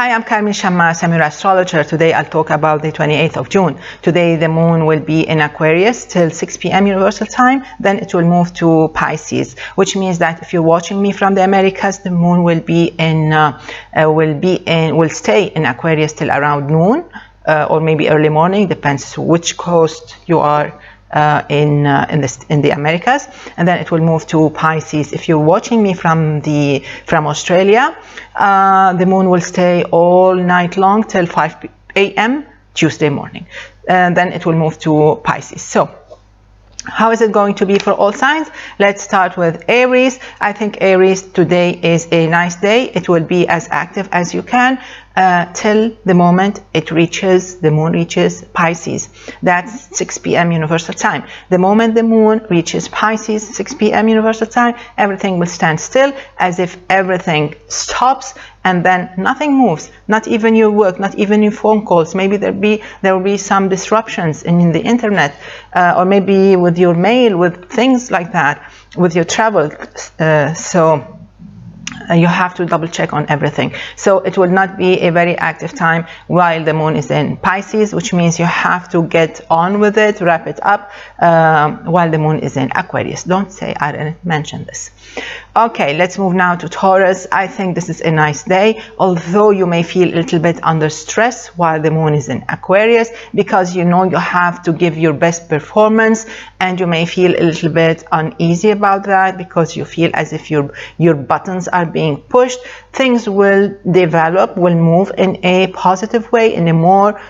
Hi, I'm Carmen Chammas. I'm your astrologer. Today I'll talk about the 28th of June. Today the moon will be in Aquarius till 6 p.m. Universal Time. Then it will move to Pisces, which means that if you're watching me from the Americas, the moon will stay in Aquarius till around noon or maybe early morning, depends which coast you are in the Americas, and then it will move to Pisces. If you're watching me from Australia, the moon will stay all night long till 5 a.m. Tuesday morning, and then it will move to Pisces. So how is it going to be for all signs? Let's start with Aries. I think Aries, today is a nice day. It will be as active as you can till the moment the moon reaches Pisces. That's 6 p.m. Universal Time. The moment the moon reaches Pisces, 6 p.m. Universal Time, everything will stand still, as if everything stops, and then nothing moves, not even your work, not even your phone calls. Maybe there will be some disruptions in the internet, or maybe with your mail, with things like that, with your travel. So you have to double check on everything. So it will not be a very active time while the moon is in Pisces, which means you have to get on with it, wrap it up while the moon is in Aquarius. Don't say I didn't mention this. Okay, let's move now to Taurus. I think this is a nice day, although you may feel a little bit under stress while the moon is in Aquarius, because you know you have to give your best performance, and you may feel a little bit uneasy about that because you feel as if your buttons are being pushed. Things will develop, will move in a positive way, in a more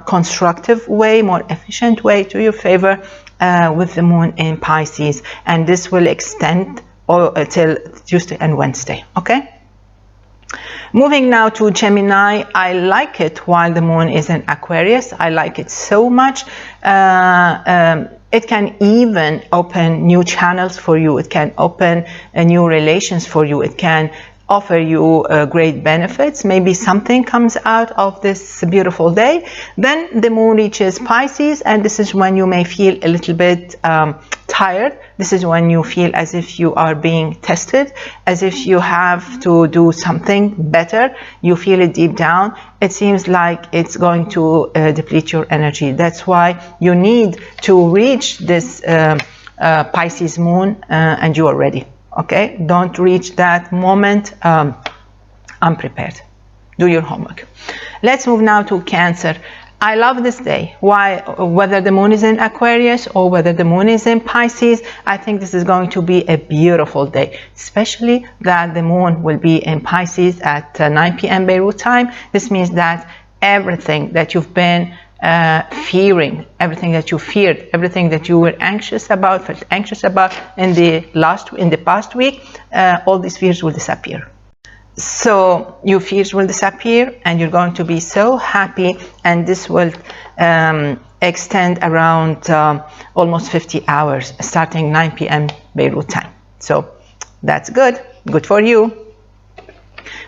constructive way, more efficient way to your favor with the moon in Pisces, and this will extend till Tuesday and Wednesday. Okay, moving now to Gemini. I like it while the moon is in Aquarius. I like it so much. It can even open new channels for you. It can open new relations for you. It can offer you great benefits. Maybe something comes out of this beautiful day. Then the moon reaches Pisces, and this is when you may feel a little bit tired. This is when you feel as if you are being tested, as if you have to do something better. You feel it deep down. It seems like it's going to deplete your energy. That's why you need to reach this Pisces moon and you are ready. Okay, don't reach that moment unprepared. Do your homework. Let's move now to Cancer. I love this day. Why? Whether the moon is in Aquarius or whether the moon is in Pisces, I think this is going to be a beautiful day, especially that the moon will be in Pisces at 9 p.m. Beirut time. This means that everything that you've been fearing, everything that you feared, everything that you were anxious about, felt anxious about in the past week, all these fears will disappear. So your fears will disappear, and you're going to be so happy, and this will extend around almost 50 hours, starting 9 p.m. Beirut time. So that's good for you.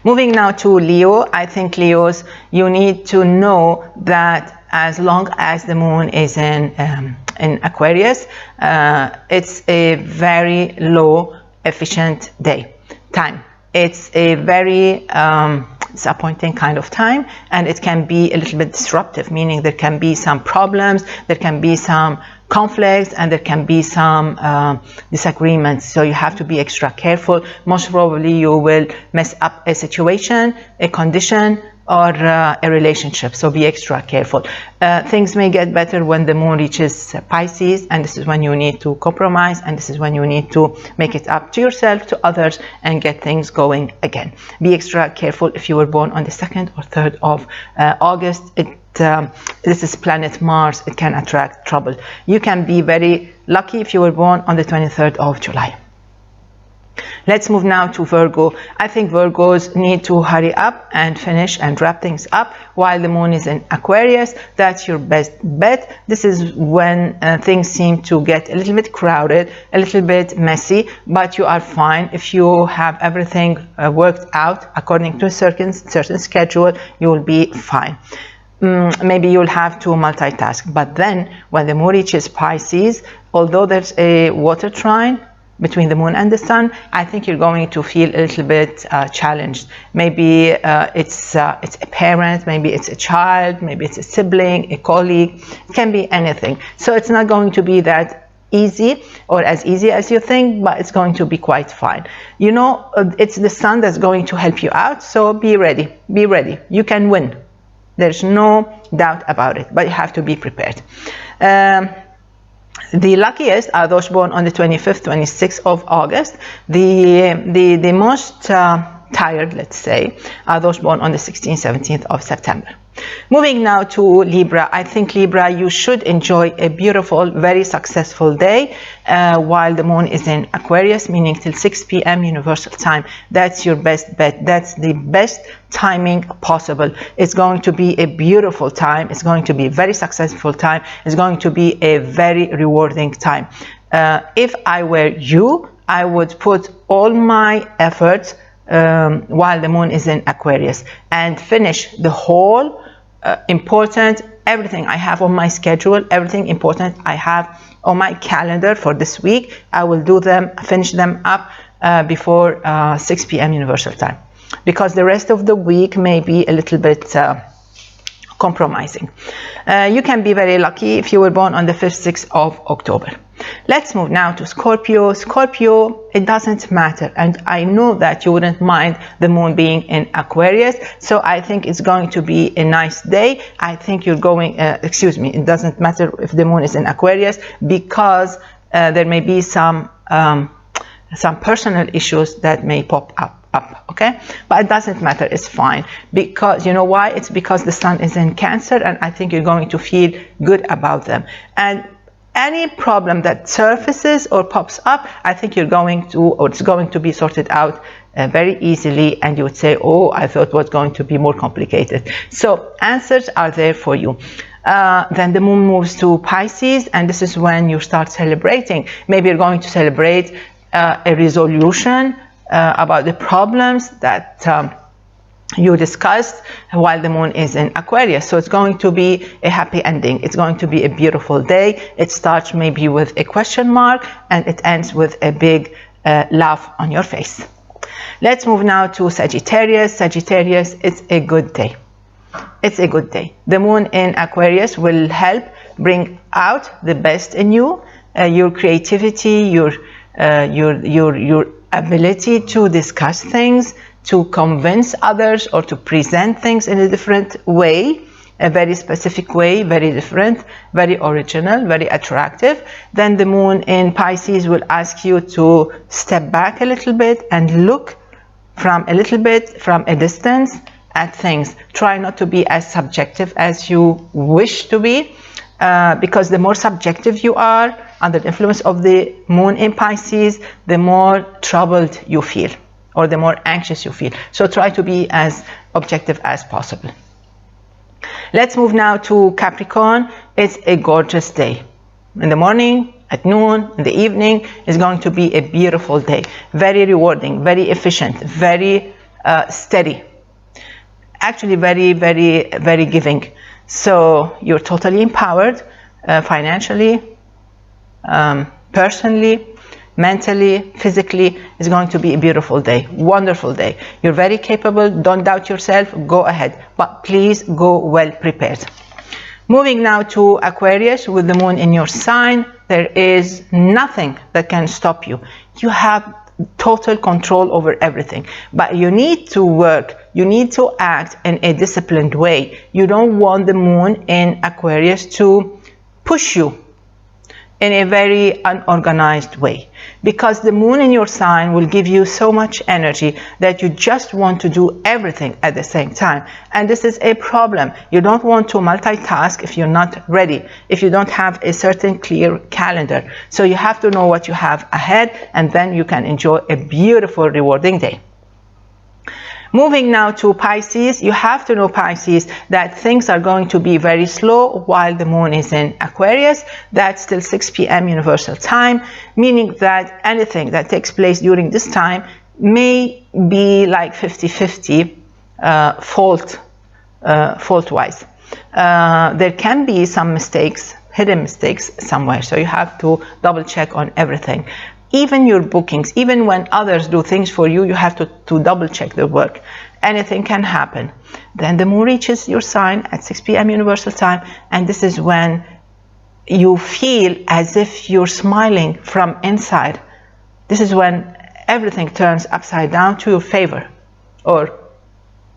Moving now to Leo. I think Leos, you need to know that as long as the moon is in Aquarius, it's a very low efficient time. It's a very disappointing kind of time, and it can be a little bit disruptive, meaning there can be some problems, there can be some conflicts, and there can be some disagreements. So you have to be extra careful. Most probably you will mess up a situation, a condition, or a relationship, so be extra careful. Things may get better when the moon reaches Pisces, and this is when you need to compromise, and this is when you need to make it up to yourself, to others, and get things going again. Be extra careful if you were born on the 2nd or 3rd of August. This is planet Mars. It can attract trouble. You can be very lucky if you were born on the 23rd of July. Let's move now to Virgo. I think Virgos need to hurry up and finish and wrap things up while the moon is in Aquarius. That's your best bet. This is when things seem to get a little bit crowded, a little bit messy, but you are fine. If you have everything worked out according to a certain schedule, you will be fine. Maybe you'll have to multitask, but then when the moon reaches Pisces, although there's a water trine, between the moon and the sun, I think you're going to feel a little bit challenged. Maybe it's a parent, maybe it's a child, maybe it's a sibling, a colleague. It can be anything. So it's not going to be that easy or as easy as you think, but it's going to be quite fine. You know, it's the sun that's going to help you out, so be ready. Be ready. You can win. There's no doubt about it, but you have to be prepared. The luckiest are those born on the 25th, 26th of August. The most tired, let's say, are those born on the 16th, 17th of September. Moving now to Libra. I think Libra, you should enjoy a beautiful, very successful day while the moon is in Aquarius, meaning till 6 p.m. Universal Time. That's your best bet. That's the best timing possible. It's going to be a beautiful time. It's going to be a very successful time. It's going to be a very rewarding time. If I were you, I would put all my efforts while the moon is in Aquarius and finish the whole important, everything I have on my schedule, everything important I have on my calendar for this week. I will do them, finish them up before 6 p.m. Universal Time, because the rest of the week may be a little bit compromising. You can be very lucky if you were born on the 5th, 6th of October. Let's move now to Scorpio. Scorpio, it doesn't matter, and I know that you wouldn't mind the moon being in Aquarius, so I think it's going to be a nice day. I think you're going, it doesn't matter if the moon is in Aquarius, because there may be some personal issues that may pop up. Okay, but it doesn't matter, it's fine, because you know why? It's because the sun is in Cancer, and I think you're going to feel good about them. And any problem that surfaces or pops up, I think you're going to, or it's going to be sorted out very easily, and you would say, oh, I thought it was going to be more complicated. So answers are there for you. Then the moon moves to Pisces, and this is when you start celebrating. Maybe you're going to celebrate a resolution about the problems that you discussed while the moon is in Aquarius. So it's going to be a happy ending. It's going to be a beautiful day. It starts maybe with a question mark, and it ends with a big laugh on your face. Let's move now to Sagittarius. Sagittarius, it's a good day. It's a good day. The moon in Aquarius will help bring out the best in you, your creativity, your ability to discuss things, to convince others, or to present things in a different way, a very specific way, very different, very original, very attractive. Then the moon in Pisces will ask you to step back a little bit and look from a distance at things. Try not to be as subjective as you wish to be, because the more subjective you are under the influence of the moon in Pisces, the more troubled you feel, or the more anxious you feel. So try to be as objective as possible. Let's move now to Capricorn. It's a gorgeous day. In the morning, at noon, in the evening, is going to be a beautiful day. Very rewarding, very efficient, very steady. Actually very, very, very giving. So you're totally empowered financially, personally, mentally, physically. Is going to be a beautiful day, wonderful day. You're very capable. Don't doubt yourself. Go ahead, but please go well prepared. Moving now to Aquarius, with the moon in your sign, there is nothing that can stop you. You have total control over everything, but you need to work, you need to act in a disciplined way. You don't want the moon in Aquarius to push you in a very unorganized way, because the moon in your sign will give you so much energy that you just want to do everything at the same time. And this is a problem. You don't want to multitask if you're not ready, if you don't have a certain clear calendar. So you have to know what you have ahead, and then you can enjoy a beautiful, rewarding day. Moving now to Pisces, you have to know, Pisces, that things are going to be very slow while the moon is in Aquarius. That's till 6 p.m. Universal Time, meaning that anything that takes place during this time may be like 50-50 fault-wise. There can be some mistakes, hidden mistakes somewhere, so you have to double check on everything. even your bookings, even when others do things for you, you have to double check the work. Anything can happen. Then the moon reaches your sign at 6 p.m. Universal Time, and this is when you feel as if you're smiling from inside. This is when everything turns upside down to your favor, or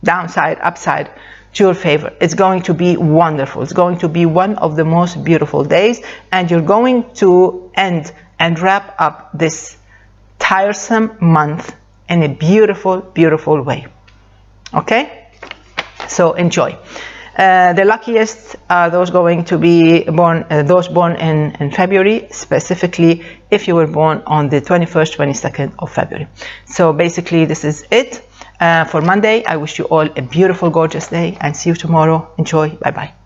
downside, upside to your favor. It's going to be wonderful. It's going to be one of the most beautiful days, and you're going to end and wrap up this tiresome month in a beautiful, beautiful way. Okay? So enjoy. The luckiest are those going to be born, those born in February, specifically if you were born on the 21st, 22nd of February. So basically this is it for Monday. I wish you all a beautiful, gorgeous day, and see you tomorrow. Enjoy. Bye-bye.